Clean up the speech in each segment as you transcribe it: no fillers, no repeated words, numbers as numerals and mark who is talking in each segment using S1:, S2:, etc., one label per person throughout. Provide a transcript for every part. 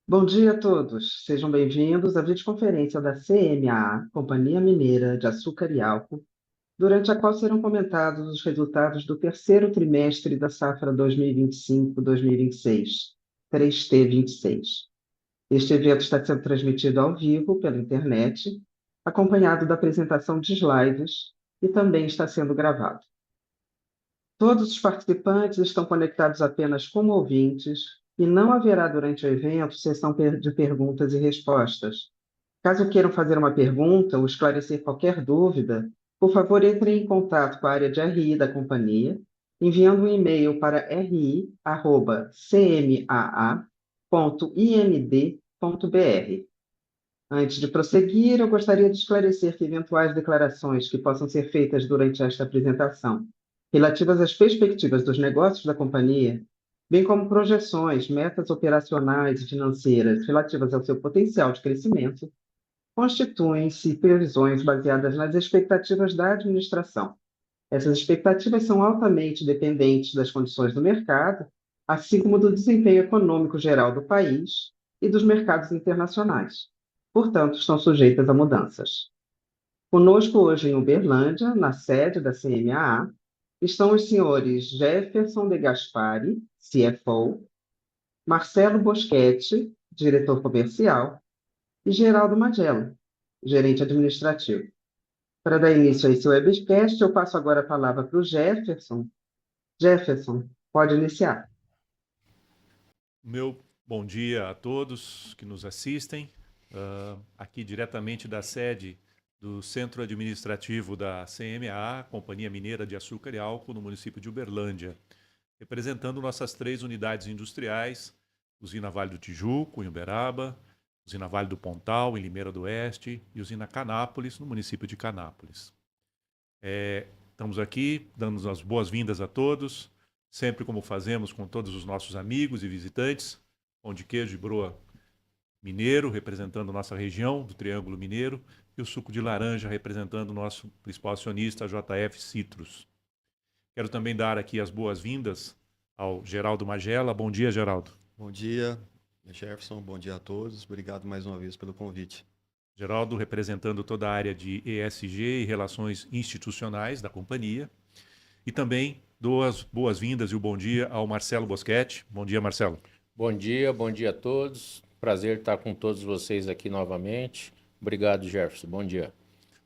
S1: Bom dia a todos, sejam bem-vindos à videoconferência da CMA, Companhia Mineira de Açúcar e Álcool, durante a qual serão comentados os resultados do terceiro trimestre da safra 2025-2026, 3T26. Este evento está sendo transmitido ao vivo pela internet, acompanhado da apresentação de slides e também está sendo gravado. Todos os participantes estão conectados apenas como ouvintes e não haverá durante o evento sessão de perguntas e respostas. Caso queiram fazer uma pergunta ou esclarecer qualquer dúvida, por favor, entre em contato com a área de RI da companhia, enviando um e-mail para ri@cmaa.ind.br. Antes de prosseguir, eu gostaria de esclarecer que eventuais declarações que possam ser feitas durante esta apresentação, relativas às perspectivas dos negócios da companhia, bem como projeções, metas operacionais e financeiras relativas ao seu potencial de crescimento, constituem-se previsões baseadas nas expectativas da administração. Essas expectativas são altamente dependentes das condições do mercado, assim como do desempenho econômico geral do país e dos mercados internacionais. Portanto, estão sujeitas a mudanças. Conosco hoje em Uberlândia, na sede da CMAA, estão os senhores Jefferson de Gaspari, CFO, Marcelo Boschetti, diretor comercial, e Geraldo Magela, gerente administrativo. Para dar início a esse webcast, eu passo agora a palavra para o Jefferson. Jefferson, pode iniciar.
S2: Meu bom dia a todos que nos assistem, aqui diretamente da sede do Centro Administrativo da CMA, Companhia Mineira de Açúcar e Álcool, no município de Uberlândia, representando nossas três unidades industriais, Usina Vale do Tijuco, em Uberaba, Usina Vale do Pontal, em Limeira do Oeste, e Usina Canápolis, no município de Canápolis. Estamos aqui dando as boas-vindas a todos, sempre como fazemos com todos os nossos amigos e visitantes, pão de queijo e broa mineiro, representando nossa região do Triângulo Mineiro, e o suco de laranja, representando o nosso principal acionista, a JF Citrus. Quero também dar aqui as boas-vindas ao Geraldo Magela. Bom dia, Geraldo.
S3: Bom dia, Jefferson. Bom dia a todos. Obrigado mais uma vez pelo convite.
S2: Geraldo representando toda a área de ESG e relações institucionais da companhia. E também dou as boas-vindas e o bom dia ao Marcelo Boschetti. Bom dia, Marcelo.
S4: Bom dia a todos. Prazer estar com todos vocês aqui novamente. Obrigado, Jefferson. Bom dia.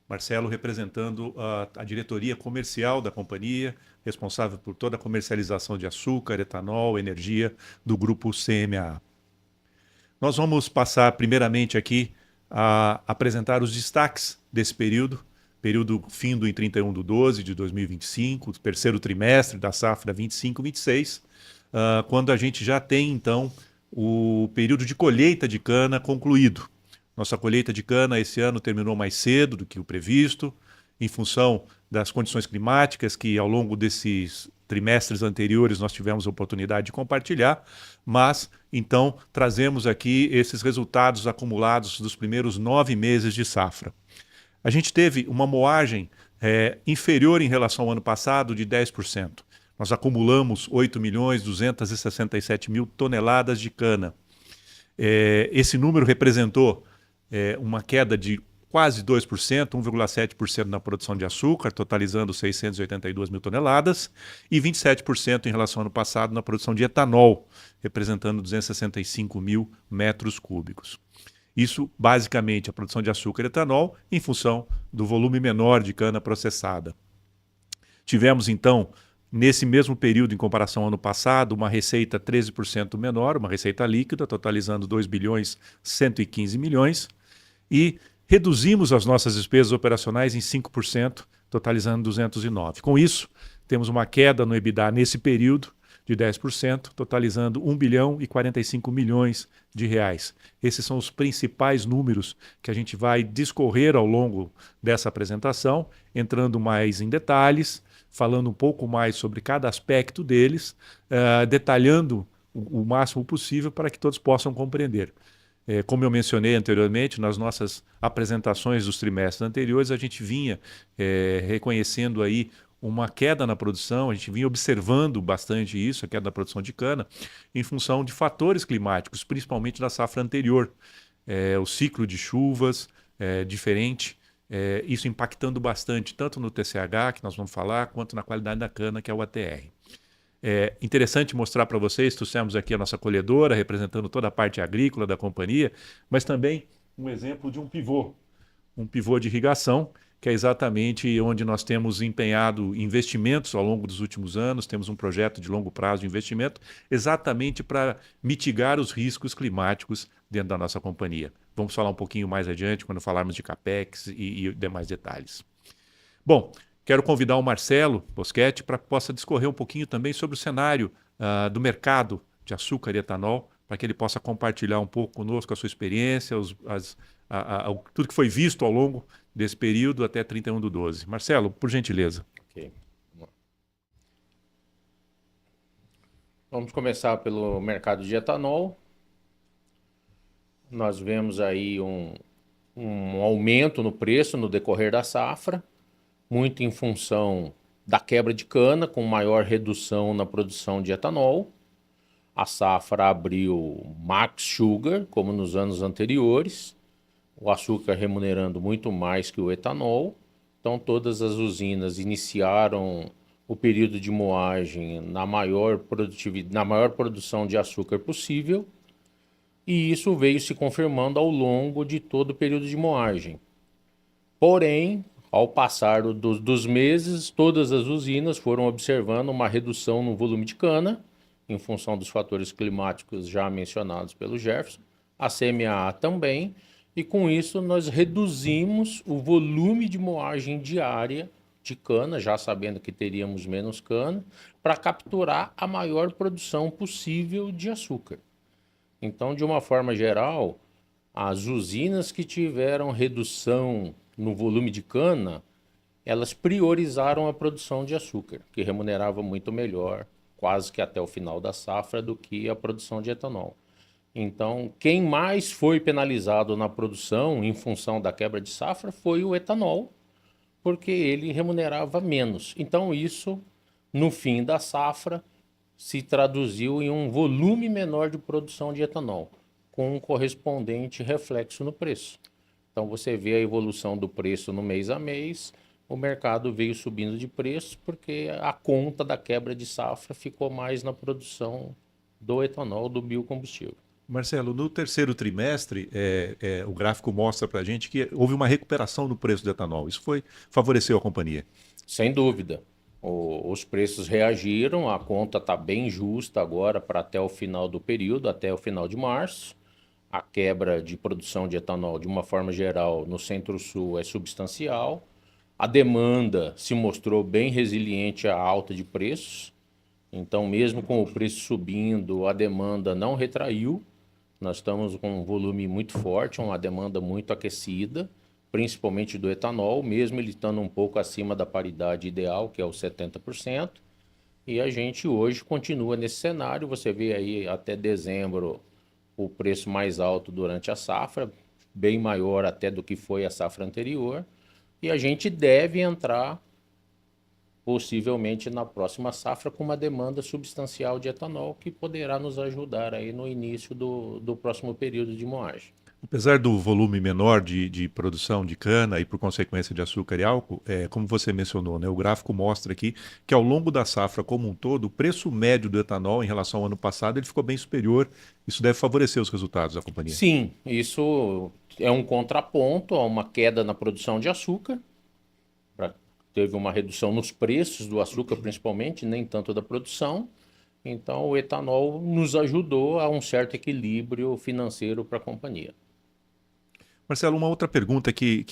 S2: Marcelo representando a diretoria comercial da companhia, responsável por toda a comercialização de açúcar, etanol, energia do grupo CMA. Nós vamos passar primeiramente aqui a apresentar os destaques desse período findo em 31/12 de 2025, terceiro trimestre da safra 25/26, quando a gente já tem, então, o período de colheita de cana concluído. Nossa colheita de cana esse ano terminou mais cedo do que o previsto, em função das condições climáticas que ao longo desses trimestres anteriores nós tivemos a oportunidade de compartilhar, mas então trazemos aqui esses resultados acumulados dos primeiros 9 meses de safra. A gente teve uma moagem inferior em relação ao ano passado de 10%. Nós acumulamos 8.267.000 toneladas de cana. Esse número representou uma queda de quase 2%, 1,7% na produção de açúcar, totalizando 682 mil toneladas, e 27% em relação ao ano passado na produção de etanol, representando 265 mil metros cúbicos. Isso, basicamente, a produção de açúcar e etanol em função do volume menor de cana processada. Tivemos, então, nesse mesmo período, em comparação ao ano passado, uma receita 13% menor, uma receita líquida, totalizando 2.115 milhões, e reduzimos as nossas despesas operacionais em 5%, totalizando 209. Com isso, temos uma queda no EBITDA nesse período de 10%, totalizando 1.045 milhões de reais. Esses são os principais números que a gente vai discorrer ao longo dessa apresentação, entrando mais em detalhes, falando um pouco mais sobre cada aspecto deles, detalhando o máximo possível para que todos possam compreender. Como eu mencionei anteriormente, nas nossas apresentações dos trimestres anteriores, a gente vinha reconhecendo aí uma queda na produção, a gente vinha observando bastante isso, a queda da produção de cana, em função de fatores climáticos, principalmente da safra anterior. O ciclo de chuvas diferente, isso impactando bastante, tanto no TCH, que nós vamos falar, quanto na qualidade da cana, que é o ATR. É interessante mostrar para vocês, trouxemos aqui a nossa colhedora, representando toda a parte agrícola da companhia, mas também um exemplo de um pivô de irrigação, que é exatamente onde nós temos empenhado investimentos ao longo dos últimos anos, temos um projeto de longo prazo de investimento, exatamente para mitigar os riscos climáticos dentro da nossa companhia. Vamos falar um pouquinho mais adiante, quando falarmos de CAPEX e demais detalhes. Bom, quero convidar o Marcelo Boschetti para que possa discorrer um pouquinho também sobre o cenário do mercado de açúcar e etanol, para que ele possa compartilhar um pouco conosco a sua experiência, tudo que foi visto ao longo desse período até 31/12. Marcelo, por gentileza.
S4: Ok. Vamos começar pelo mercado de etanol. Nós vemos aí um aumento no preço no decorrer da safra, muito em função da quebra de cana, com maior redução na produção de etanol. A safra abriu max sugar, como nos anos anteriores, o açúcar remunerando muito mais que o etanol. Então todas as usinas iniciaram o período de moagem na maior produção de açúcar possível, e isso veio se confirmando ao longo de todo o período de moagem. Porém, ao passar dos meses, todas as usinas foram observando uma redução no volume de cana, em função dos fatores climáticos já mencionados pelo Jefferson, a CMAA também, e com isso nós reduzimos o volume de moagem diária de cana, já sabendo que teríamos menos cana, para capturar a maior produção possível de açúcar. Então, de uma forma geral, as usinas que tiveram redução no volume de cana, elas priorizaram a produção de açúcar, que remunerava muito melhor, quase que até o final da safra, do que a produção de etanol. Então, quem mais foi penalizado na produção em função da quebra de safra foi o etanol, porque ele remunerava menos. Então, isso, no fim da safra, se traduziu em um volume menor de produção de etanol, com um correspondente reflexo no preço. Então você vê a evolução do preço no mês a mês, o mercado veio subindo de preço porque a conta da quebra de safra ficou mais na produção do etanol, do biocombustível.
S2: Marcelo, no terceiro trimestre, o gráfico mostra para a gente que houve uma recuperação do preço do etanol. Isso favoreceu a companhia?
S4: Sem dúvida. Os preços reagiram, a conta está bem justa agora para até o final do período, até o final de março. A quebra de produção de etanol, de uma forma geral, no Centro-Sul é substancial. A demanda se mostrou bem resiliente à alta de preços. Então, mesmo com o preço subindo, a demanda não retraiu. Nós estamos com um volume muito forte, uma demanda muito aquecida, principalmente do etanol, mesmo ele estando um pouco acima da paridade ideal, que é os 70%. E a gente hoje continua nesse cenário. Você vê aí até dezembro o preço mais alto durante a safra, bem maior até do que foi a safra anterior. E a gente deve entrar, possivelmente na próxima safra, com uma demanda substancial de etanol, que poderá nos ajudar aí no início do próximo período de moagem.
S2: Apesar do volume menor de produção de cana e, por consequência, de açúcar e álcool, como você mencionou, né, o gráfico mostra aqui que, ao longo da safra como um todo, o preço médio do etanol em relação ao ano passado ele ficou bem superior. Isso deve favorecer os resultados da companhia.
S4: Sim, isso é um contraponto a uma queda na produção de açúcar. Teve uma redução nos preços do açúcar, principalmente, nem tanto da produção. Então, o etanol nos ajudou a um certo equilíbrio financeiro para a companhia.
S2: Marcelo, uma outra pergunta que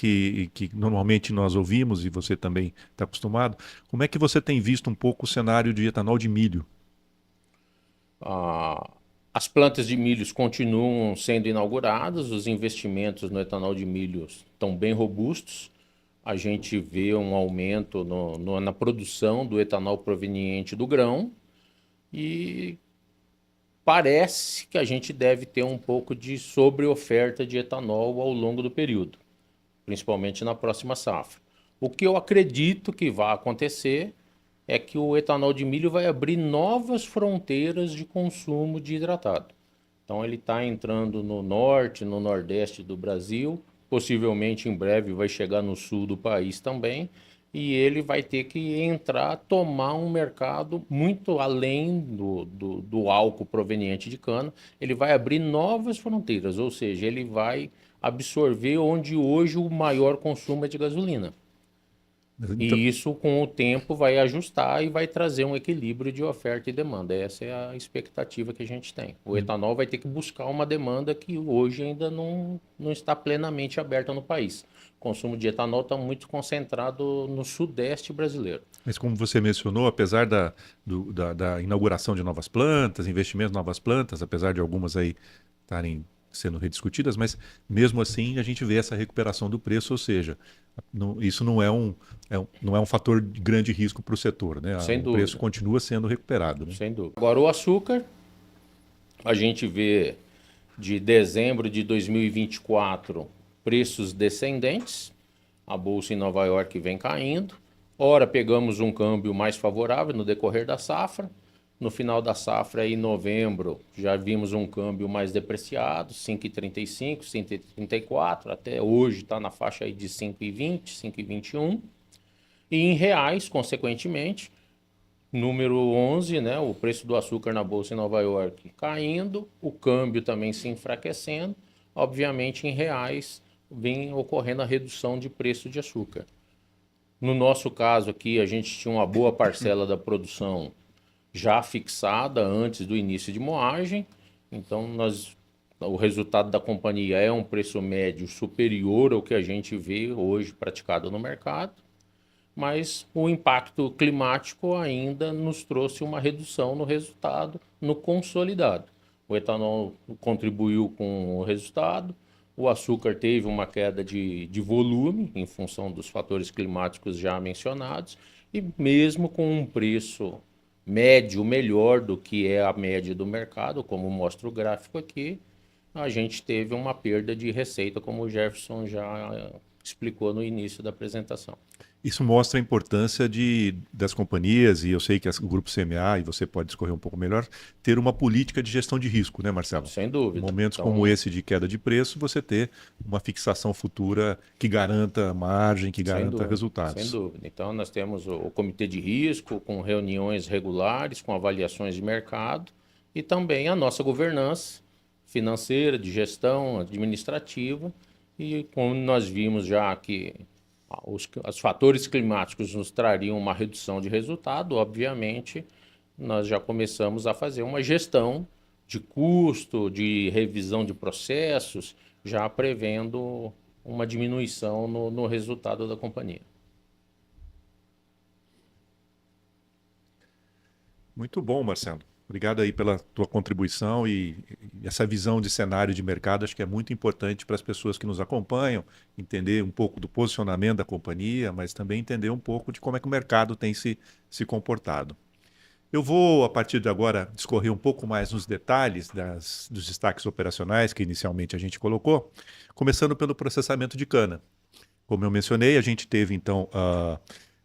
S2: normalmente nós ouvimos, e você também está acostumado, como é que você tem visto um pouco o cenário de etanol de milho?
S4: As plantas de milhos continuam sendo inauguradas, os investimentos no etanol de milho estão bem robustos. A gente vê um aumento na produção do etanol proveniente do grão, e parece que a gente deve ter um pouco de sobreoferta de etanol ao longo do período, principalmente na próxima safra. O que eu acredito que vai acontecer é que o etanol de milho vai abrir novas fronteiras de consumo de hidratado. Então ele está entrando no norte, no nordeste do Brasil, possivelmente em breve vai chegar no sul do país também, e ele vai ter que entrar, tomar um mercado muito além do álcool proveniente de cana. Ele vai abrir novas fronteiras, ou seja, ele vai absorver onde hoje o maior consumo é de gasolina.
S2: Então,
S4: E isso, com o tempo, vai ajustar e vai trazer um equilíbrio de oferta e demanda. Essa é a expectativa que a gente tem. O etanol vai ter que buscar uma demanda que hoje ainda não está plenamente aberta no país. O consumo de etanol está muito concentrado no sudeste brasileiro.
S2: mas como você mencionou, apesar da inauguração de novas plantas, investimentos em novas plantas, apesar de algumas aí estarem sendo rediscutidas, mas mesmo assim a gente vê essa recuperação do preço, ou seja, isso não é um fator de grande risco para o setor, né?
S4: Sem
S2: O
S4: dúvida.
S2: preço continua sendo recuperado, né?
S4: Sem dúvida. Agora, o açúcar, a gente vê de dezembro de 2024 preços descendentes. A bolsa em Nova York vem caindo. Ora, pegamos um câmbio mais favorável no decorrer da safra. No final da safra, em novembro, já vimos um câmbio mais depreciado, 5,35, 5,34. Até hoje está na faixa aí de 5,20, 5,21. E em reais, consequentemente, número 11, né, o preço do açúcar na bolsa em Nova York caindo, o câmbio também se enfraquecendo. Obviamente, em reais, vem ocorrendo a redução de preço de açúcar. No nosso caso aqui, a gente tinha uma boa parcela da produção já fixada antes do início de moagem. Então, o resultado da companhia é um preço médio superior ao que a gente vê hoje praticado no mercado. Mas o impacto climático ainda nos trouxe uma redução no resultado, no consolidado. O etanol contribuiu com o resultado, o açúcar teve uma queda de volume em função dos fatores climáticos já mencionados, e mesmo com um preço médio melhor do que é a média do mercado, como mostra o gráfico aqui, a gente teve uma perda de receita, como o Jefferson já explicou no início da apresentação.
S2: Isso mostra a importância das companhias, e eu sei que o Grupo CMA, e você pode discorrer um pouco melhor, ter uma política de gestão de risco, né, Marcelo?
S4: Sem dúvida.
S2: Em momentos
S4: Então,
S2: como esse de queda de preço, você ter uma fixação futura que garanta margem, que garanta resultados.
S4: Sem dúvida. Então, nós temos o comitê de risco, com reuniões regulares, com avaliações de mercado, e também a nossa governança financeira, de gestão administrativa, e como nós vimos já que os fatores climáticos nos trariam uma redução de resultado, obviamente, nós já começamos a fazer uma gestão de custo, de revisão de processos, já prevendo uma diminuição no resultado da companhia.
S2: Muito bom, Marcelo. Obrigado aí pela tua contribuição e essa visão de cenário de mercado, acho que é muito importante para as pessoas que nos acompanham, entender um pouco do posicionamento da companhia, mas também entender um pouco de como é que o mercado tem se comportado. Eu vou, a partir de agora, discorrer um pouco mais nos detalhes dos destaques operacionais que inicialmente a gente colocou, começando pelo processamento de cana. Como eu mencionei, a gente teve então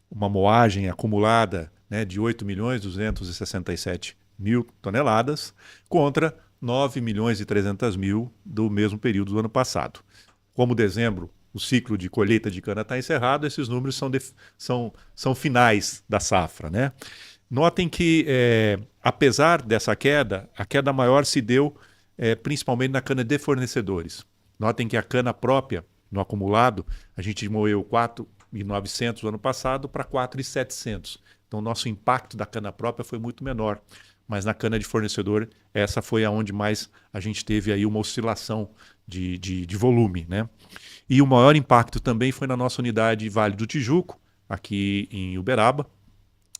S2: uma moagem acumulada, né, de 8.267.000 toneladas contra 9.300.000 do mesmo período do ano passado. Como dezembro, o ciclo de colheita de cana está encerrado, esses números são finais da safra, né? Notem que, apesar dessa queda, a queda maior se deu principalmente na cana de fornecedores. Notem que a cana própria, no acumulado, a gente moeu 4.900 no ano passado para 4.700. Então, o nosso impacto da cana própria foi muito menor. Mas na cana de fornecedor, essa foi aonde mais a gente teve aí uma oscilação de volume, né? E o maior impacto também foi na nossa unidade Vale do Tijuco, aqui em Uberaba,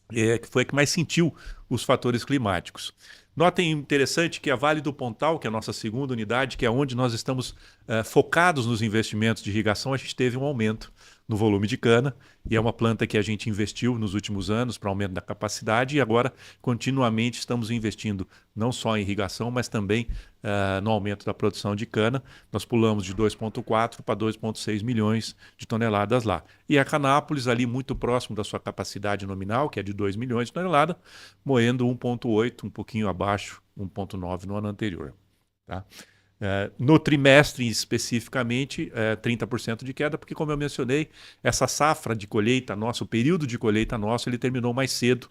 S2: que foi a que mais sentiu os fatores climáticos. Notem interessante que a Vale do Pontal, que é a nossa segunda unidade, que é onde nós estamos focados nos investimentos de irrigação, a gente teve um aumento. no volume de cana, e é uma planta que a gente investiu nos últimos anos para aumento da capacidade, e agora continuamente estamos investindo não só em irrigação, mas também no aumento da produção de cana. Nós pulamos de 2,4 para 2,6 milhões de toneladas lá. E a Canápolis, ali muito próximo da sua capacidade nominal, que é de 2 milhões de toneladas, moendo 1,8, um pouquinho abaixo, 1,9 no ano anterior. Tá? No trimestre especificamente, 30% de queda, porque, como eu mencionei, essa safra de colheita nossa, o período de colheita nosso, ele terminou mais cedo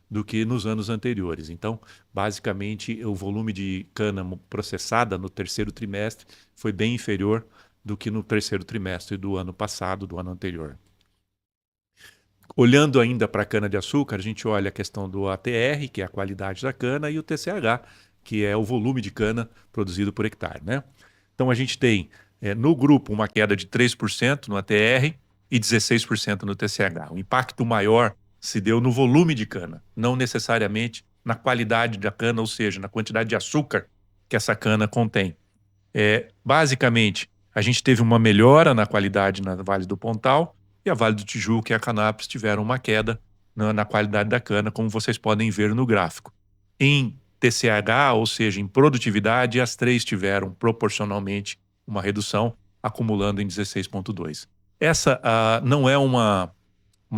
S2: do que nos anos anteriores. Então, basicamente, o volume de cana processada no terceiro trimestre foi bem inferior do que no terceiro trimestre do ano passado, do ano anterior. Olhando ainda para a cana-de-açúcar, a gente olha a questão do ATR, que é a qualidade da cana, e o TCH, que é o volume de cana produzido por hectare, né? Então a gente tem no grupo uma queda de 3% no ATR e 16% no TCH. O impacto maior se deu no volume de cana, não necessariamente na qualidade da cana, ou seja, na quantidade de açúcar que essa cana contém. Basicamente, a gente teve uma melhora na qualidade na Vale do Pontal, e a Vale do Tijuca e a Canápolis tiveram uma queda na qualidade da cana, como vocês podem ver no gráfico. Em TCH, ou seja, em produtividade, as três tiveram proporcionalmente uma redução, acumulando em 16,2. Essa não é uma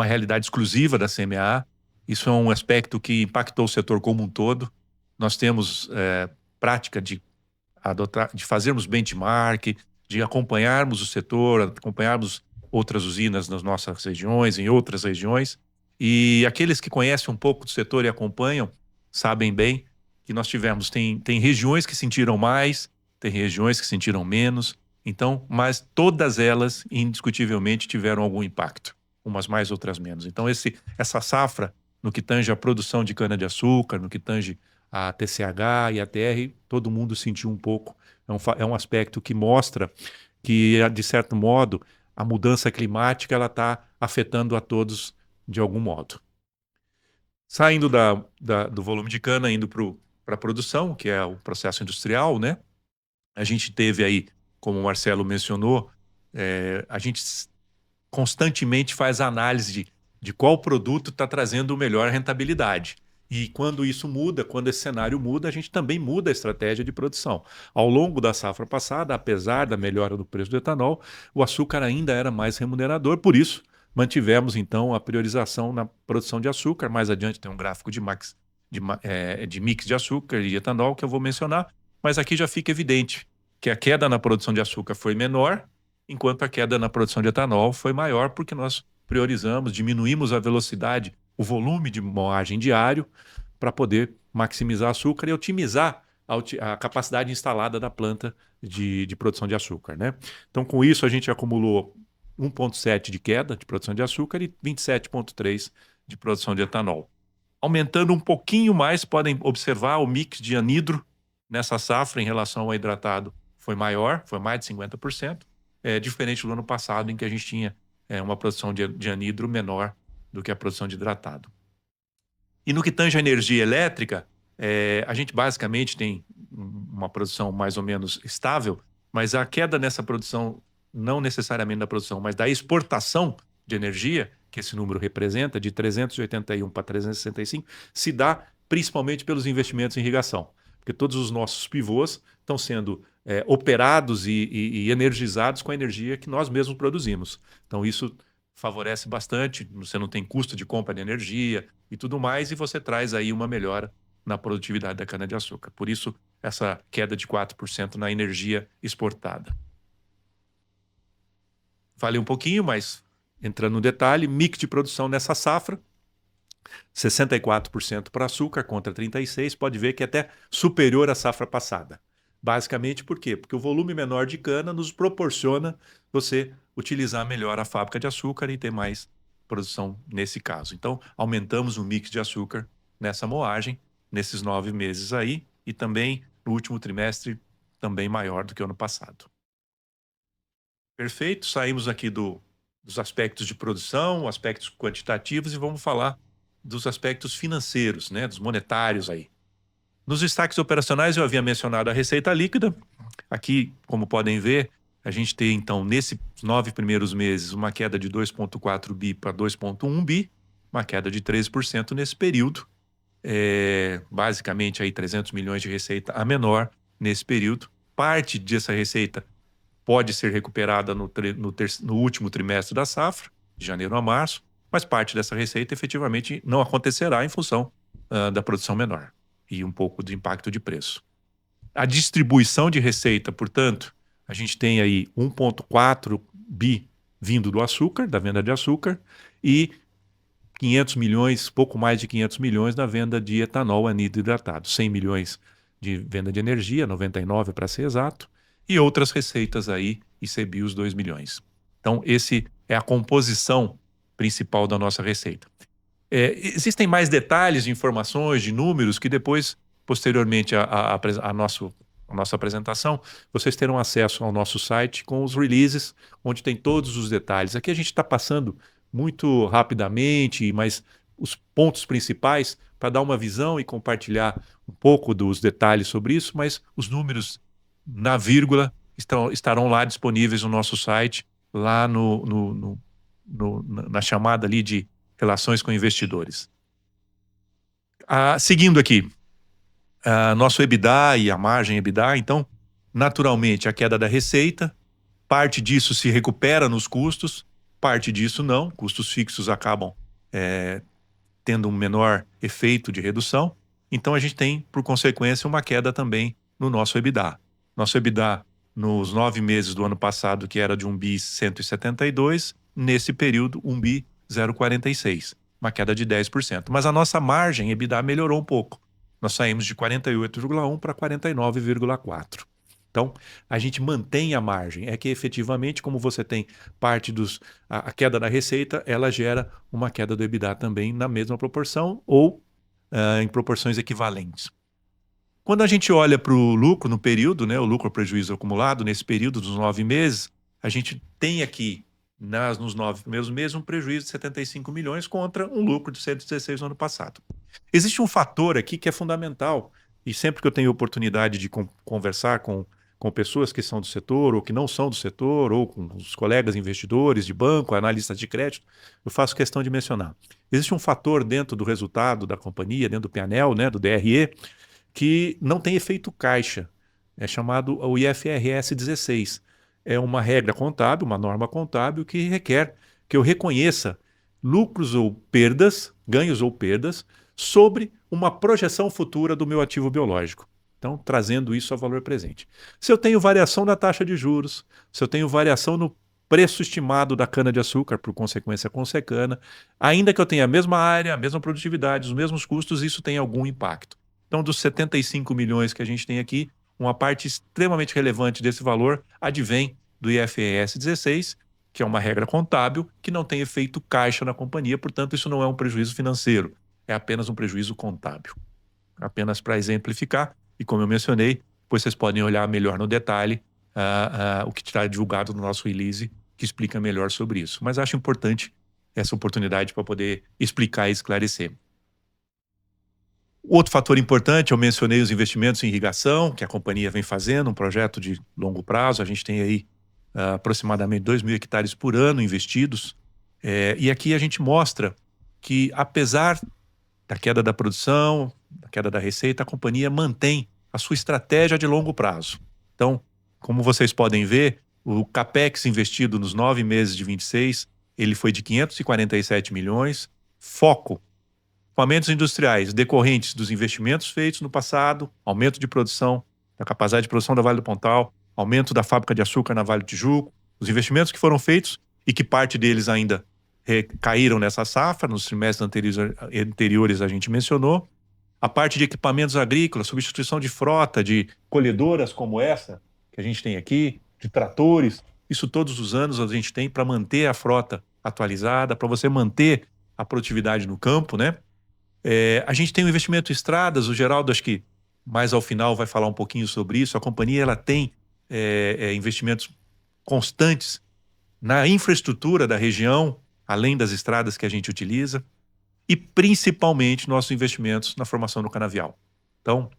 S2: realidade exclusiva da CMA, isso é um aspecto que impactou o setor como um todo. Nós temos prática de fazermos benchmark, de acompanharmos o setor, acompanharmos outras usinas nas nossas regiões, em outras regiões. E aqueles que conhecem um pouco do setor e acompanham, sabem bem que nós tivemos, tem regiões que sentiram mais, tem regiões que sentiram menos, então, mas todas elas, indiscutivelmente, tiveram algum impacto, umas mais, outras menos. Então, essa safra, no que tange a produção de cana-de-açúcar, no que tange a TCH e a TR, todo mundo sentiu um pouco. É um aspecto que mostra que, de certo modo, a mudança climática está afetando a todos de algum modo. Saindo do volume de cana, indo para a produção, que é o processo industrial, né? A gente teve aí, como o Marcelo mencionou, a gente constantemente faz análise de qual produto está trazendo melhor rentabilidade. E quando isso muda, quando esse cenário muda, a gente também muda a estratégia de produção. Ao longo da safra passada, apesar da melhora do preço do etanol, o açúcar ainda era mais remunerador, por isso mantivemos então a priorização na produção de açúcar. Mais adiante tem um gráfico de mix de açúcar e etanol que eu vou mencionar, mas aqui já fica evidente que a queda na produção de açúcar foi menor, enquanto a queda na produção de etanol foi maior, porque nós priorizamos, diminuímos a velocidade, o volume de moagem diário, para poder maximizar açúcar e otimizar a capacidade instalada da planta de produção de açúcar, né? Então, com isso, a gente acumulou 1,7 de queda de produção de açúcar e 27,3 de produção de etanol. Aumentando um pouquinho mais, podem observar o mix de anidro nessa safra em relação ao hidratado foi maior, foi mais de 50%, diferente do ano passado, em que a gente tinha uma produção de anidro menor do que a produção de hidratado. E no que tange a energia elétrica, a gente basicamente tem uma produção mais ou menos estável, mas a queda nessa produção, não necessariamente da produção, mas da exportação de energia, que esse número representa, de 381 para 365, se dá principalmente pelos investimentos em irrigação, porque todos os nossos pivôs estão sendo operados e energizados com a energia que nós mesmos produzimos. Então isso favorece bastante, você não tem custo de compra de energia e tudo mais, e você traz aí uma melhora na produtividade da cana-de-açúcar. Por isso, essa queda de 4% na energia exportada. Falei um pouquinho, mas entrando no detalhe, mix de produção nessa safra, 64% para açúcar contra 36%, pode ver que é até superior à safra passada. Basicamente por quê? Porque o volume menor de cana nos proporciona você utilizar melhor a fábrica de açúcar e ter mais produção nesse caso. Então, aumentamos o mix de açúcar nessa moagem, nesses 9 meses aí, e também no último trimestre, também maior do que o ano passado. Perfeito, saímos aqui dos aspectos de produção, aspectos quantitativos, e vamos falar dos aspectos financeiros, né, dos monetários aí. Nos destaques operacionais eu havia mencionado a receita líquida. Aqui, como podem ver, a gente tem, então, nesses 9 primeiros meses, uma queda de 2,4 bi para 2,1 bi, uma queda de 13% nesse período. Basicamente, aí 300 milhões de receita a menor nesse período. Parte dessa receita pode ser recuperada no último trimestre da safra, de janeiro a março, mas parte dessa receita efetivamente não acontecerá em função da produção menor e um pouco de impacto de preço. A distribuição de receita, portanto, a gente tem aí 1,4 bi vindo do açúcar, da venda de açúcar, e 500 milhões, pouco mais de 500 milhões na venda de etanol anidro-hidratado, 100 milhões de venda de energia, 99 para ser exato, e outras receitas aí, ICBIOS 2 milhões. Então, esse é a composição principal da nossa receita. Existem mais detalhes de informações, de números, que depois, posteriormente à nossa apresentação, vocês terão acesso ao nosso site com os releases, onde tem todos os detalhes. Aqui a gente está passando muito rapidamente, mas os pontos principais para dar uma visão e compartilhar um pouco dos detalhes sobre isso, mas os números na vírgula estarão lá disponíveis no nosso site, lá na chamada ali de relações com investidores. Seguindo aqui, nosso EBITDA e a margem EBITDA, então, naturalmente, a queda da receita, parte disso se recupera nos custos, parte disso não, custos fixos acabam tendo um menor efeito de redução, então a gente tem, por consequência, uma queda também no nosso EBITDA. Nosso EBITDA nos 9 meses do ano passado, que era de 1 bi 172, nesse período 1 bi 0,46, uma queda de 10%. Mas a nossa margem EBITDA melhorou um pouco. Nós saímos de 48,1 para 49,4. Então, a gente mantém a margem. É que efetivamente, como você tem parte a queda da receita, ela gera uma queda do EBITDA também na mesma proporção ou em proporções equivalentes. Quando a gente olha para o lucro no período, né, o lucro ou prejuízo acumulado, nesse período dos 9 meses, a gente tem aqui, nos 9 primeiros meses, um prejuízo de 75 milhões contra um lucro de 116 no ano passado. Existe um fator aqui que é fundamental, e sempre que eu tenho oportunidade de conversar com pessoas que são do setor ou que não são do setor, ou com os colegas investidores de banco, analistas de crédito, eu faço questão de mencionar. Existe um fator dentro do resultado da companhia, dentro do P&L, né, do DRE, que não tem efeito caixa. É chamado o IFRS 16. É uma regra contábil, uma norma contábil que requer que eu reconheça lucros ou perdas, ganhos ou perdas, sobre uma projeção futura do meu ativo biológico. Então, trazendo isso a valor presente. Se eu tenho variação na taxa de juros, se eu tenho variação no preço estimado da cana-de-açúcar, por consequência com secana, ainda que eu tenha a mesma área, a mesma produtividade, os mesmos custos, isso tem algum impacto. Então, dos 75 milhões que a gente tem aqui, uma parte extremamente relevante desse valor advém do IFRS 16, que é uma regra contábil que não tem efeito caixa na companhia, portanto, isso não é um prejuízo financeiro, é apenas um prejuízo contábil. Apenas para exemplificar, e como eu mencionei, depois vocês podem olhar melhor no detalhe o que está divulgado no nosso release, que explica melhor sobre isso. Mas acho importante essa oportunidade para poder explicar e esclarecer. Outro fator importante, eu mencionei os investimentos em irrigação, que a companhia vem fazendo, um projeto de longo prazo. A gente tem aí aproximadamente 2.000 hectares por ano investidos. E aqui a gente mostra que, apesar da queda da produção, da queda da receita, a companhia mantém a sua estratégia de longo prazo. Então, como vocês podem ver, o CAPEX investido nos 9 meses de 26, ele foi de 547 milhões, foco equipamentos industriais decorrentes dos investimentos feitos no passado, aumento de produção, da capacidade de produção da Vale do Pontal, aumento da fábrica de açúcar na Vale do Tijuco, os investimentos que foram feitos e que parte deles ainda caíram nessa safra, nos trimestres anteriores a gente mencionou, a parte de equipamentos agrícolas, substituição de frota, de colhedoras como essa que a gente tem aqui, de tratores, isso todos os anos a gente tem para manter a frota atualizada, para você manter a produtividade no campo, né? A gente tem o investimento em estradas, o Geraldo acho que mais ao final vai falar um pouquinho sobre isso. A companhia ela tem investimentos constantes na infraestrutura da região, além das estradas que a gente utiliza, e principalmente nossos investimentos na formação do canavial. Então,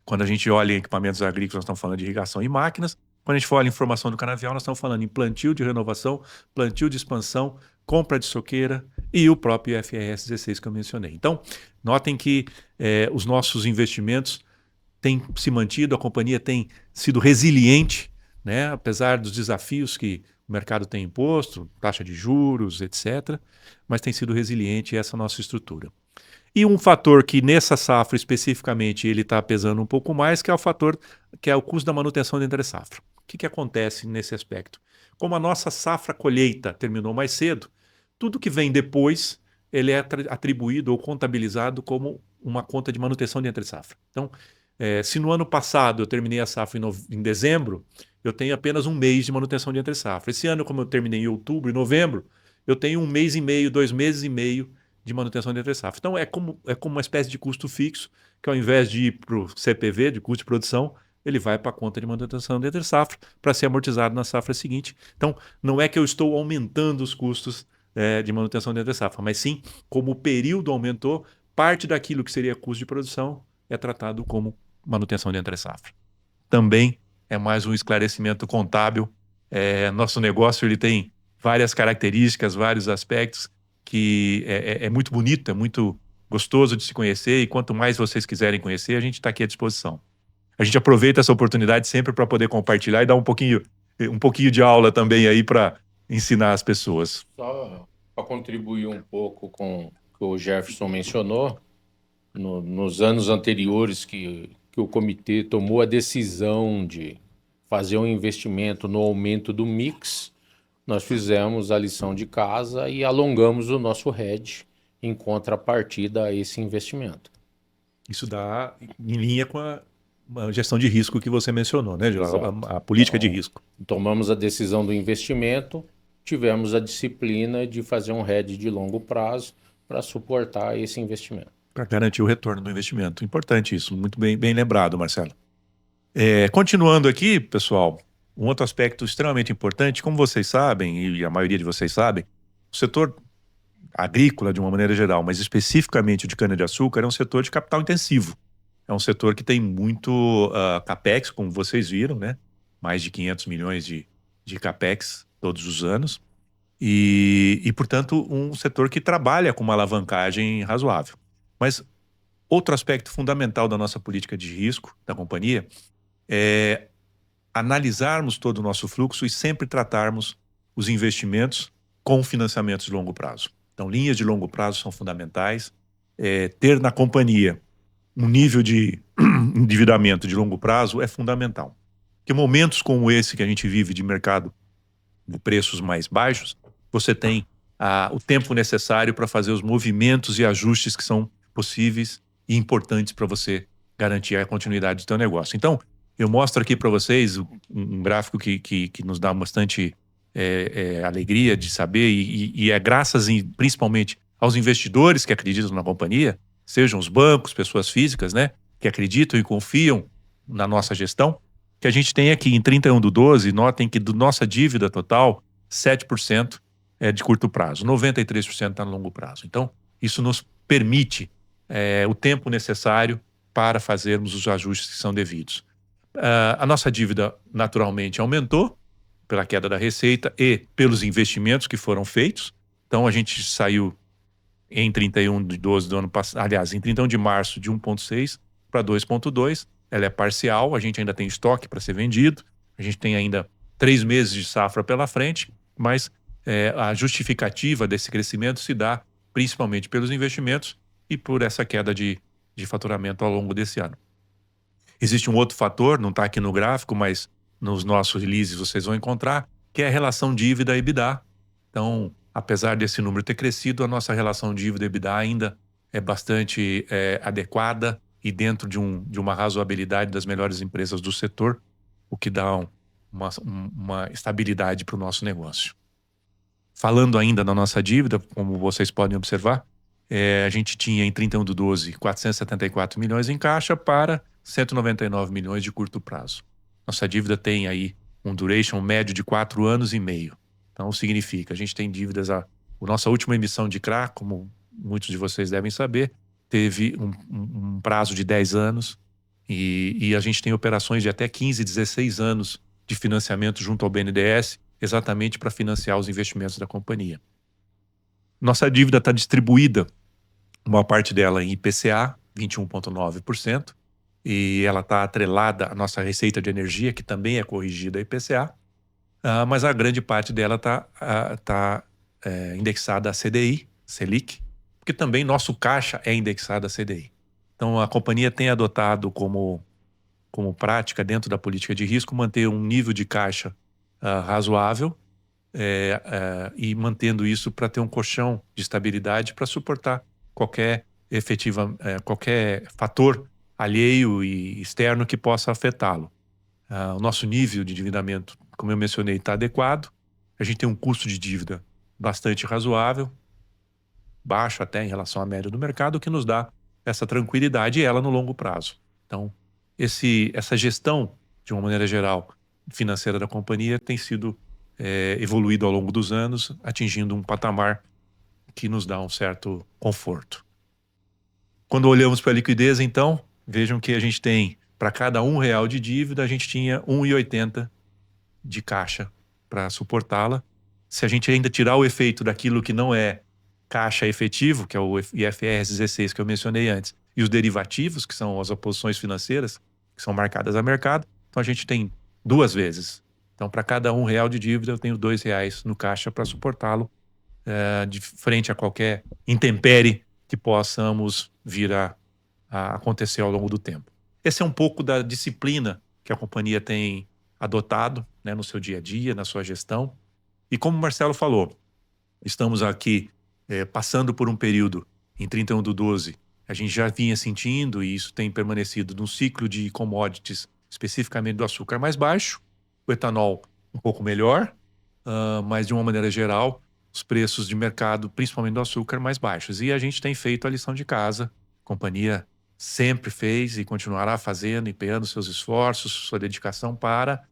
S2: quando a gente olha em equipamentos agrícolas, nós estamos falando de irrigação e máquinas, Quando a gente fala em formação do canavial, nós estamos falando em plantio de renovação, plantio de expansão, compra de soqueira e o próprio IFRS 16 que eu mencionei. Então, notem que os nossos investimentos têm se mantido, a companhia tem sido resiliente, né? Apesar dos desafios que o mercado tem imposto, taxa de juros, etc., mas tem sido resiliente essa nossa estrutura. E um fator que nessa safra especificamente ele está pesando um pouco mais, que é o fator que é o custo da manutenção de entre safra. O que acontece nesse aspecto? Como a nossa safra colheita terminou mais cedo, tudo que vem depois ele é atribuído ou contabilizado como uma conta de manutenção de entre safra. Então, se no ano passado eu terminei a safra em dezembro, eu tenho apenas um mês de manutenção de entre safra. Esse ano, como eu terminei em outubro e novembro, eu tenho 1 mês e meio, 2 meses e meio de manutenção de entre safra. Então é como uma espécie de custo fixo, que ao invés de ir para o CPV, de custo de produção, ele vai para a conta de manutenção de entre safra para ser amortizado na safra seguinte. Então não é que eu estou aumentando os custos de manutenção de entre safra, mas sim, como o período aumentou, parte daquilo que seria custo de produção é tratado como manutenção de entre safra. Também é mais um esclarecimento contábil. Nosso negócio ele tem várias características, vários aspectos que é muito bonito, é muito gostoso de se conhecer, e quanto mais vocês quiserem conhecer, a gente está aqui à disposição. A gente aproveita essa oportunidade sempre para poder compartilhar e dar um pouquinho de aula também aí para ensinar as pessoas.
S4: Só para contribuir um pouco com o que o Jefferson mencionou, nos anos anteriores que o comitê tomou a decisão de fazer um investimento no aumento do mix, nós fizemos a lição de casa e alongamos o nosso hedge em contrapartida a esse investimento.
S2: Isso dá em linha com a gestão de risco que você mencionou, né,
S4: Exato.
S2: a política de risco.
S4: Tomamos a decisão do investimento, tivemos a disciplina de fazer um hedge de longo prazo para suportar esse investimento.
S2: Para garantir o retorno do investimento. Importante isso, muito bem lembrado, Marcelo. Continuando aqui, pessoal, um outro aspecto extremamente importante, como vocês sabem, e a maioria de vocês sabem, o setor agrícola, de uma maneira geral, mas especificamente o de cana-de-açúcar, é um setor de capital intensivo. É um setor que tem muito capex, como vocês viram, né? Mais de 500 milhões de capex todos os anos. E, portanto, um setor que trabalha com uma alavancagem razoável. Mas outro aspecto fundamental da nossa política de risco da companhia é analisarmos todo o nosso fluxo e sempre tratarmos os investimentos com financiamentos de longo prazo. Então, linhas de longo prazo são fundamentais. Ter na companhia um nível de endividamento de longo prazo é fundamental. Porque momentos como esse que a gente vive de mercado de preços mais baixos, você tem o tempo necessário para fazer os movimentos e ajustes que são possíveis e importantes para você garantir a continuidade do seu negócio. Então, eu mostro aqui para vocês um gráfico que nos dá bastante alegria de saber, e é graças principalmente aos investidores que acreditam na companhia, sejam os bancos, pessoas físicas, né, que acreditam e confiam na nossa gestão, que a gente tem aqui em 31/12, notem que da nossa dívida total, 7% é de curto prazo, 93% está no longo prazo. Então, isso nos permite o tempo necessário para fazermos os ajustes que são devidos. A nossa dívida, naturalmente, aumentou pela queda da receita e pelos investimentos que foram feitos. Então, a gente saiu em 31/12 do ano passado, aliás, em 31 de março, de 1,6 para 2,2. Ela é parcial, a gente ainda tem estoque para ser vendido, a gente tem ainda 3 meses de safra pela frente, mas a justificativa desse crescimento se dá principalmente pelos investimentos e por essa queda de faturamento ao longo desse ano. Existe um outro fator, não está aqui no gráfico, mas nos nossos releases vocês vão encontrar, que é a relação dívida-EBITDA. Então, apesar desse número ter crescido, a nossa relação dívida-EBITDA ainda é bastante adequada e dentro de uma razoabilidade das melhores empresas do setor, o que dá uma estabilidade para o nosso negócio. Falando ainda da nossa dívida, como vocês podem observar, a gente tinha em 31/12 474 milhões em caixa para 199 milhões de curto prazo. Nossa dívida tem aí um duration médio de 4 anos e meio. Então, significa, a gente tem dívidas... A nossa última emissão de CRA, como muitos de vocês devem saber, teve um prazo de 10 anos e a gente tem operações de até 15, 16 anos de financiamento junto ao BNDES, exatamente para financiar os investimentos da companhia. Nossa dívida está distribuída, uma parte dela em IPCA, 21,9%, e ela está atrelada à nossa receita de energia, que também é corrigida a IPCA, mas a grande parte dela está indexada a CDI, Selic, porque também nosso caixa é indexado a CDI. Então a companhia tem adotado como prática dentro da política de risco manter um nível de caixa razoável e mantendo isso para ter um colchão de estabilidade para suportar qualquer fator alheio e externo que possa afetá-lo. O nosso nível de endividamento, como eu mencionei, está adequado. A gente tem um custo de dívida bastante razoável, baixo até em relação à média do mercado, o que nos dá essa tranquilidade e ela no longo prazo. Então, essa gestão, de uma maneira geral, financeira da companhia tem sido evoluído ao longo dos anos, atingindo um patamar que nos dá um certo conforto. Quando olhamos para a liquidez, então, vejam que a gente tem, para cada R$1 de dívida, a gente tinha R$1,80 de caixa para suportá-la. Se a gente ainda tirar o efeito daquilo que não é caixa efetivo, que é o IFRS 16 que eu mencionei antes, e os derivativos, que são as oposições financeiras, que são marcadas a mercado, então a gente tem 2 vezes. Então, para cada R$1 de dívida, eu tenho R$2 no caixa para suportá-lo de frente a qualquer intempérie que possamos vir a acontecer ao longo do tempo. Esse é um pouco da disciplina que a companhia tem adotado, né, no seu dia a dia, na sua gestão. E como o Marcelo falou, estamos aqui passando por um período, em 31/12, a gente já vinha sentindo, e isso tem permanecido, num ciclo de commodities, especificamente do açúcar mais baixo, o etanol um pouco melhor, mas de uma maneira geral, os preços de mercado, principalmente do açúcar, mais baixos. E a gente tem feito a lição de casa, a companhia sempre fez e continuará fazendo, empenhando seus esforços, sua dedicação para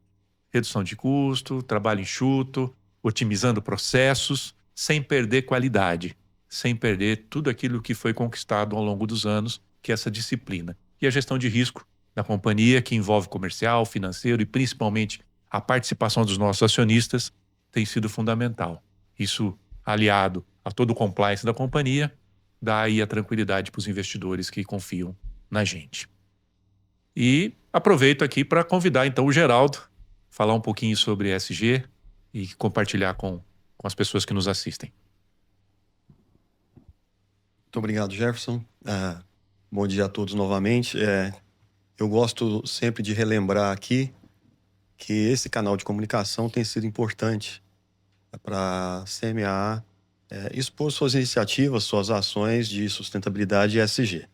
S2: redução de custo, trabalho enxuto, otimizando processos, sem perder qualidade, sem perder tudo aquilo que foi conquistado ao longo dos anos, que é essa disciplina. E a gestão de risco da companhia, que envolve comercial, financeiro e principalmente a participação dos nossos acionistas, tem sido fundamental. Isso, aliado a todo o compliance da companhia, dá aí a tranquilidade para os investidores que confiam na gente. E aproveito aqui para convidar então o Geraldo a falar um pouquinho sobre ESG e compartilhar com as pessoas que nos assistem.
S3: Muito obrigado, Jefferson. Bom dia a todos novamente. Eu gosto sempre de relembrar aqui que esse canal de comunicação tem sido importante para a CMA expor suas iniciativas, suas ações de sustentabilidade e ESG.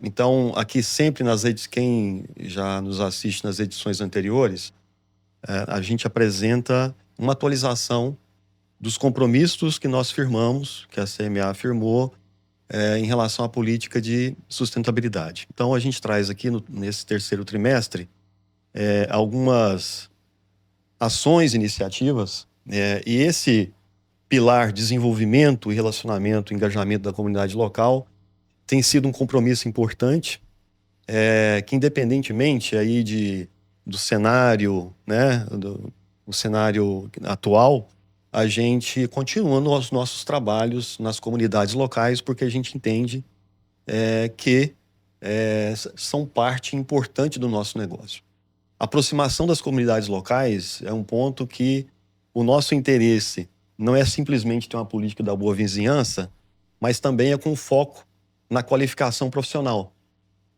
S3: Então, aqui sempre quem já nos assiste nas edições anteriores, a gente apresenta uma atualização dos compromissos que nós firmamos, que a CMA firmou em relação à política de sustentabilidade. Então, a gente traz aqui nesse terceiro trimestre algumas ações, iniciativas, e esse pilar desenvolvimento e relacionamento, engajamento da comunidade local tem sido um compromisso importante, que independentemente aí do cenário, né, do cenário atual, a gente continua nos nossos trabalhos nas comunidades locais, porque a gente entende que são parte importante do nosso negócio. A aproximação das comunidades locais é um ponto que o nosso interesse não é simplesmente ter uma política da boa vizinhança, mas também é com foco na qualificação profissional,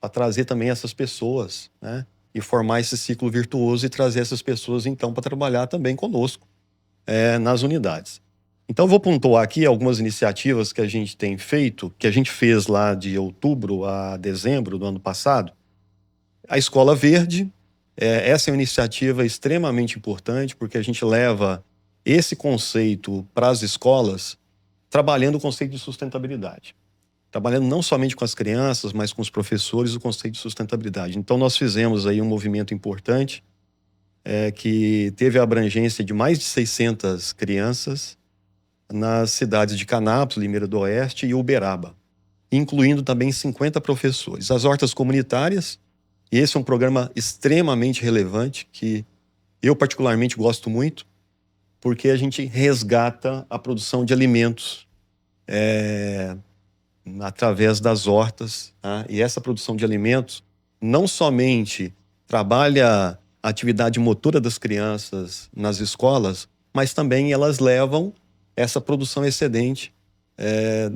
S3: para trazer também essas pessoas, né, e formar esse ciclo virtuoso e trazer essas pessoas, então, para trabalhar também conosco nas unidades. Então, vou pontuar aqui algumas iniciativas que a gente tem feito, que a gente fez lá de outubro a dezembro do ano passado. A Escola Verde, essa é uma iniciativa extremamente importante, porque a gente leva esse conceito para as escolas, trabalhando o conceito de sustentabilidade. Trabalhando não somente com as crianças, mas com os professores, o conceito de sustentabilidade. Então, nós fizemos aí um movimento importante, que teve a abrangência de mais de 600 crianças nas cidades de Canápolis, Limeira do Oeste e Uberaba, incluindo também 50 professores. As hortas comunitárias, E esse é um programa extremamente relevante que eu particularmente gosto muito, porque a gente resgata a produção de alimentos através das hortas, tá? E essa produção de alimentos não somente trabalha a atividade motora das crianças nas escolas, mas também elas levam essa produção excedente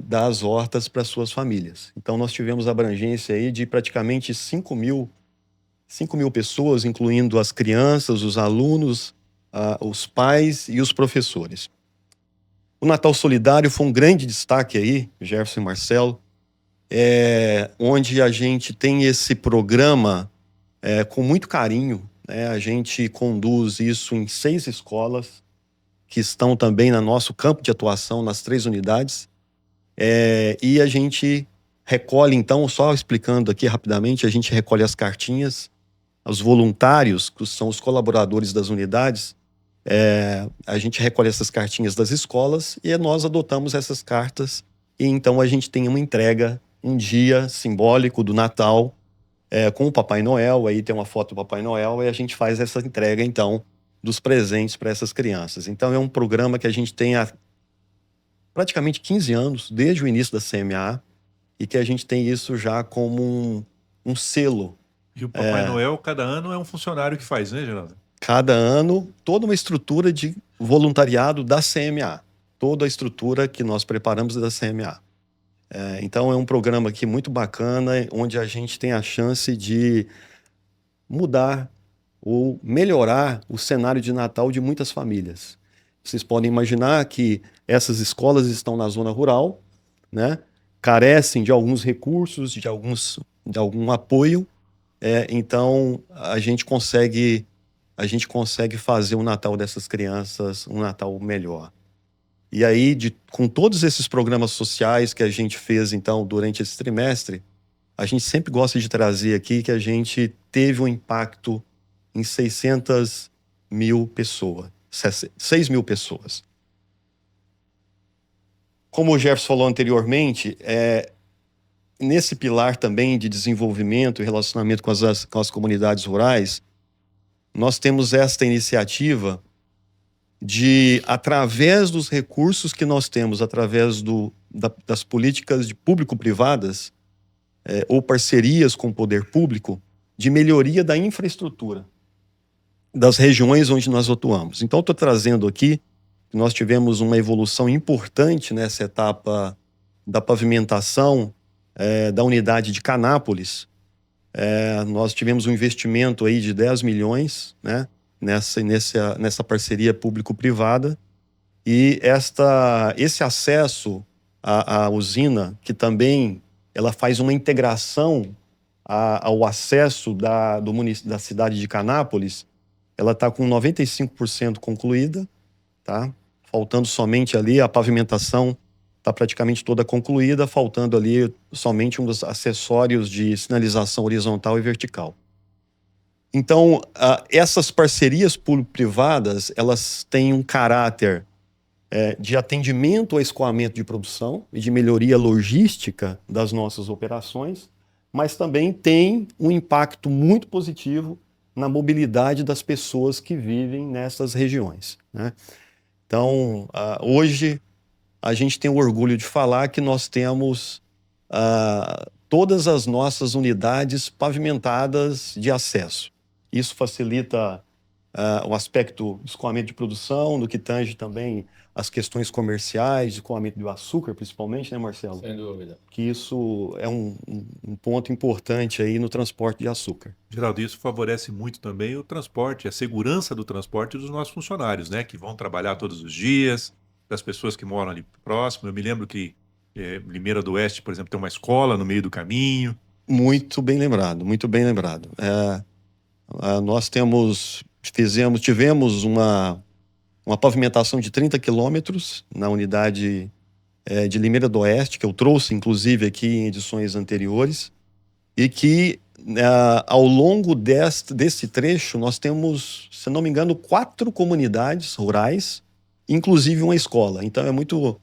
S3: das hortas para suas famílias. Então nós tivemos abrangência aí de praticamente 5 mil pessoas, incluindo as crianças, os alunos, os pais e os professores. O Natal Solidário foi um grande destaque aí, Jefferson e Marcelo, onde a gente tem esse programa com muito carinho, né? A gente conduz isso em 6 escolas, que estão também no nosso campo de atuação, nas 3 unidades, e a gente recolhe, então, só explicando aqui rapidamente, a gente recolhe as cartinhas, os voluntários, que são os colaboradores das unidades, a gente recolhe essas cartinhas das escolas e nós adotamos essas cartas e então a gente tem uma entrega, um dia simbólico do Natal, com o Papai Noel, aí tem uma foto do Papai Noel e a gente faz essa entrega então dos presentes para essas crianças. Então é um programa que a gente tem há praticamente 15 anos, desde o início da CMA, e que a gente tem isso já como um selo.
S2: E o Papai Noel, cada ano, é um funcionário que faz, né, Geraldo?
S3: Cada ano, toda uma estrutura de voluntariado da CMA. Toda a estrutura que nós preparamos da CMA. Então, é um programa aqui muito bacana, onde a gente tem a chance de mudar ou melhorar o cenário de Natal de muitas famílias. Vocês podem imaginar que essas escolas estão na zona rural, né? Carecem de alguns recursos, de algum apoio. Então, a gente consegue fazer o Natal dessas crianças um Natal melhor. E aí, com todos esses programas sociais que a gente fez, então, durante esse trimestre, a gente sempre gosta de trazer aqui que a gente teve um impacto em 600 mil pessoas, 6 mil pessoas. Como o Jefferson falou anteriormente, nesse pilar também de desenvolvimento e relacionamento com as comunidades rurais, nós temos esta iniciativa de, através dos recursos que nós temos, através das políticas de público-privadas, ou parcerias com o poder público, de melhoria da infraestrutura das regiões onde nós atuamos. Então, estou trazendo aqui que nós tivemos uma evolução importante nessa etapa da pavimentação da unidade de Canápolis. Nós tivemos um investimento aí de 10 milhões, né, nessa parceria público-privada, e esse acesso à usina, que também ela faz uma integração ao acesso da cidade de Canápolis, ela está com 95% concluída, tá? Faltando somente ali a pavimentação, está praticamente toda concluída, faltando ali somente uns acessórios de sinalização horizontal e vertical. Então, essas parcerias público-privadas, elas têm um caráter de atendimento ao escoamento de produção e de melhoria logística das nossas operações, mas também tem um impacto muito positivo na mobilidade das pessoas que vivem nessas regiões, né? Então, hoje, a gente tem o orgulho de falar que nós temos todas as nossas unidades pavimentadas de acesso. Isso facilita o aspecto de escoamento de produção, no que tange também as questões comerciais, de escoamento do açúcar, principalmente, né, Marcelo?
S4: Sem dúvida.
S3: Que isso é um ponto importante aí no transporte de açúcar.
S2: Geraldo, isso favorece muito também o transporte, a segurança do transporte dos nossos funcionários, né? Que vão trabalhar todos os dias, das pessoas que moram ali próximo. Eu me lembro que Limeira do Oeste, por exemplo, tem uma escola no meio do caminho.
S3: Muito bem lembrado, muito bem lembrado. Nós tivemos uma pavimentação de 30 quilômetros na unidade de Limeira do Oeste, que eu trouxe, inclusive, aqui em edições anteriores, e que, ao longo desse trecho, nós temos, se não me engano, 4 comunidades rurais, inclusive uma escola. Então, é muito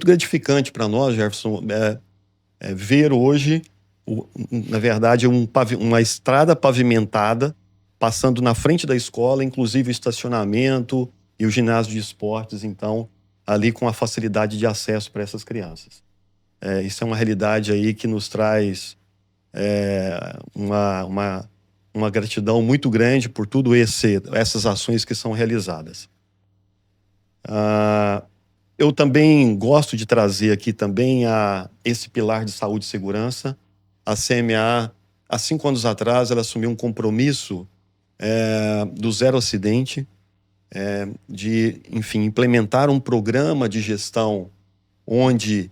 S3: gratificante para nós, Jefferson, ver hoje na verdade, uma estrada pavimentada, passando na frente da escola, inclusive o estacionamento e o ginásio de esportes, então, ali com a facilidade de acesso para essas crianças. Isso é uma realidade aí que nos traz uma gratidão muito grande por tudo essas ações que são realizadas. Eu também gosto de trazer aqui também esse pilar de saúde e segurança. A CMA, há 5 anos atrás, ela assumiu um compromisso do zero acidente, de, enfim, implementar um programa de gestão onde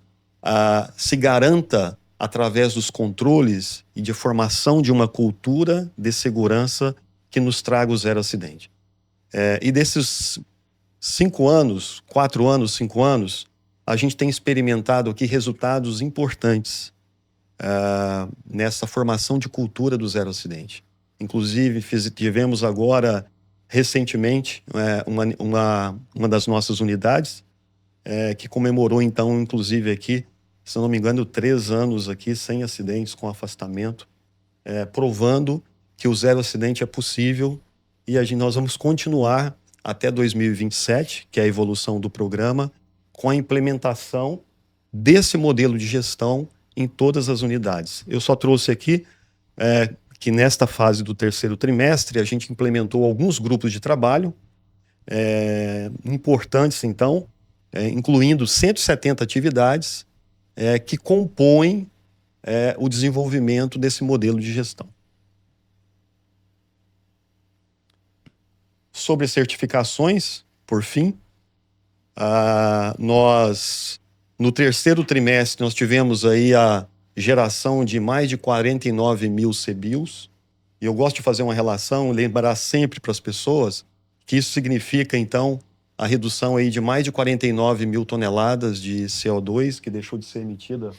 S3: se garanta, através dos controles e de formação de uma cultura de segurança que nos traga o zero acidente. E desses 5 anos, 4 anos, 5 anos, a gente tem experimentado aqui resultados importantes nessa formação de cultura do zero acidente. Inclusive, tivemos agora, recentemente, uma das nossas unidades que comemorou, então, inclusive aqui, se eu não me engano, 3 anos aqui sem acidentes, com afastamento, provando que o zero acidente é possível, e nós vamos continuar até 2027, que é a evolução do programa, com a implementação desse modelo de gestão em todas as unidades. Eu só trouxe aqui que nesta fase do 3º trimestre a gente implementou alguns grupos de trabalho importantes, então, incluindo 170 atividades que compõem o desenvolvimento desse modelo de gestão. Sobre certificações, por fim, no 3º trimestre, nós tivemos aí a geração de mais de 49 mil CBIOS, e eu gosto de fazer uma relação, lembrar sempre para as pessoas que isso significa, então, a redução aí de mais de 49 mil toneladas de CO2 que deixou de ser emitida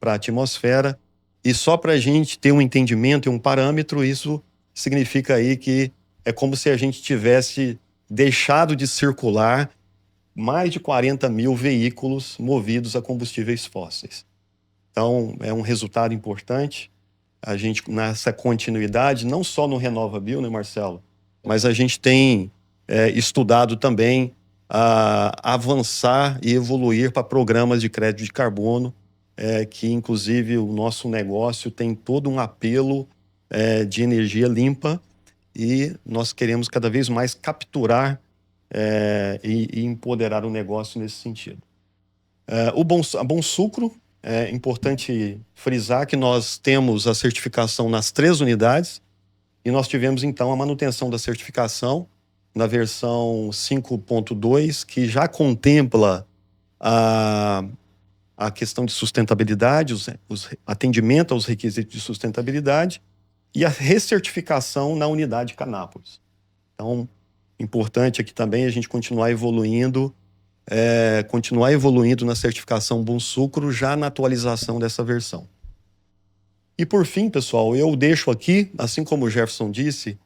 S3: para a atmosfera. E só para a gente ter um entendimento e um parâmetro, isso significa aí que é como se a gente tivesse deixado de circular mais de 40 mil veículos movidos a combustíveis fósseis. Então, é um resultado importante. A gente, nessa continuidade, não só no RenovaBio, né, Marcelo? Mas a gente tem estudado também avançar e evoluir para programas de crédito de carbono, que inclusive o nosso negócio tem todo um apelo de energia limpa, e nós queremos cada vez mais capturar e empoderar o negócio nesse sentido. A Bonsucro, é importante frisar que nós temos a certificação nas 3 unidades, e nós tivemos então a manutenção da certificação na versão 5.2, que já contempla a questão de sustentabilidade, os atendimento aos requisitos de sustentabilidade, e a recertificação na unidade Canápolis. Então, importante aqui também a gente continuar evoluindo na certificação Bonsucro, já na atualização dessa versão. E por fim, pessoal, eu deixo aqui, assim como o Jefferson disse,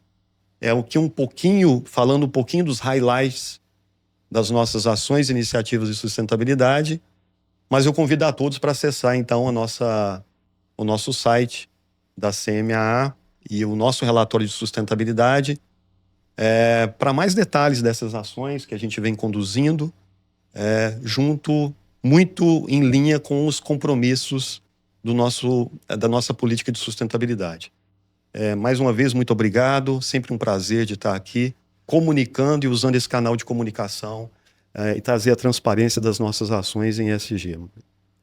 S3: falando um pouquinho dos highlights das nossas ações e iniciativas de sustentabilidade, mas eu convido a todos para acessar, então, o nosso site da CMAA e o nosso relatório de sustentabilidade, para mais detalhes dessas ações que a gente vem conduzindo, muito em linha com os compromissos da nossa política de sustentabilidade. Mais uma vez, muito obrigado, sempre um prazer de estar aqui, comunicando e usando esse canal de comunicação e trazer a transparência das nossas ações em ESG.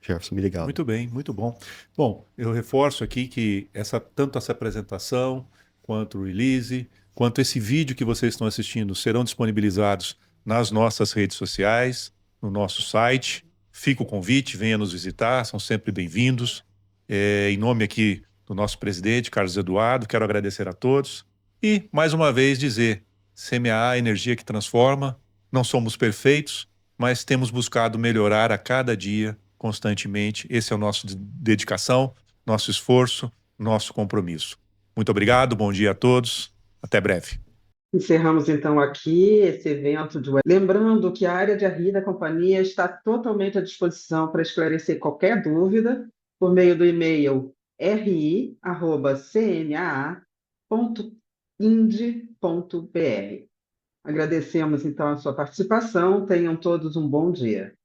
S3: Jefferson, me ligado.
S2: Muito bem, muito bom. Bom, eu reforço aqui que tanto essa apresentação, quanto o release, quanto esse vídeo que vocês estão assistindo serão disponibilizados nas nossas redes sociais, no nosso site. Fica o convite, venha nos visitar, são sempre bem-vindos. Em nome aqui do nosso presidente, Carlos Eduardo, quero agradecer a todos e, mais uma vez, dizer: CMAA, energia que transforma, não somos perfeitos, mas temos buscado melhorar a cada dia, constantemente. Esse é o nosso dedicação, nosso esforço, nosso compromisso. Muito obrigado, bom dia a todos, até breve.
S1: Encerramos então aqui esse evento de... Lembrando que a área de RI da companhia está totalmente à disposição para esclarecer qualquer dúvida por meio do e-mail ri@cmaa.ind.br. Agradecemos, então, a sua participação. Tenham todos um bom dia.